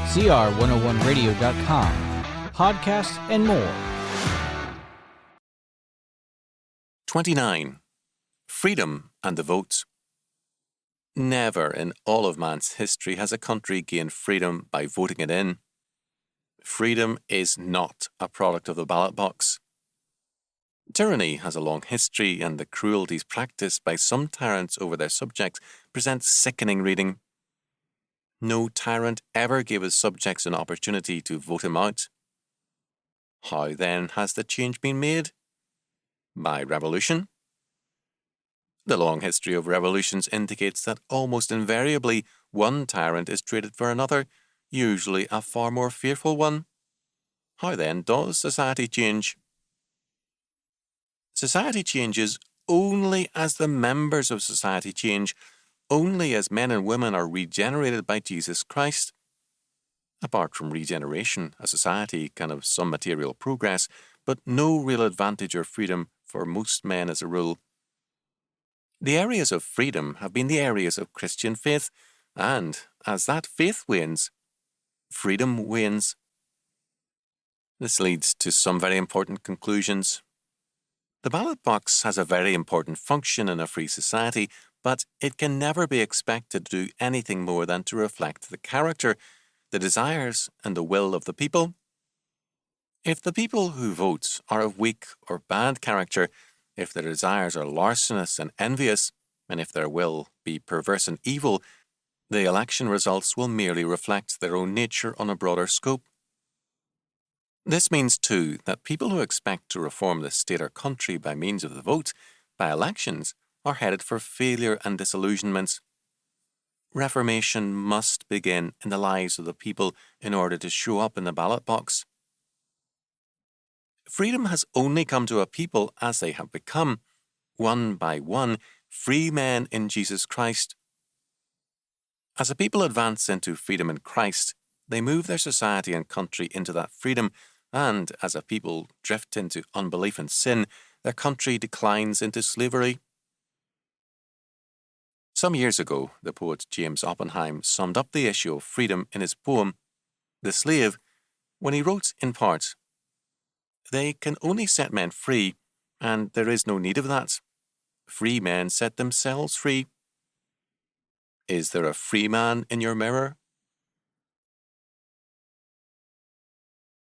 CR101radio.com, podcasts, and more. 29. Freedom and the vote. Never in all of man's history has a country gained freedom by voting it in. Freedom is not a product of the ballot box. Tyranny has a long history, and the cruelties practiced by some tyrants over their subjects present sickening reading. No tyrant ever gave his subjects an opportunity to vote him out. How then has the change been made? By revolution? The long history of revolutions indicates that almost invariably one tyrant is traded for another, usually a far more fearful one. How then does society change? Society changes only as the members of society change, only as men and women are regenerated by Jesus Christ. Apart from regeneration, a society can have some material progress, but no real advantage or freedom for most men as a rule. The areas of freedom have been the areas of Christian faith, and as that faith wanes, freedom wanes. This leads to some very important conclusions. The ballot box has a very important function in a free society, but it can never be expected to do anything more than to reflect the character, the desires, and the will of the people. If the people who vote are of weak or bad character, if their desires are larcenous and envious, and if their will be perverse and evil, the election results will merely reflect their own nature on a broader scope. This means, too, that people who expect to reform the state or country by means of the vote, by elections, are headed for failure and disillusionment. Reformation must begin in the lives of the people in order to show up in the ballot box. Freedom has only come to a people as they have become, one by one, free men in Jesus Christ. As a people advance into freedom in Christ, they move their society and country into that freedom, and as a people drift into unbelief and sin, their country declines into slavery. Some years ago, the poet James Oppenheim summed up the issue of freedom in his poem, The Slave, when he wrote in part, "They can only set men free, and there is no need of that. Free men set themselves free." Is there a free man in your mirror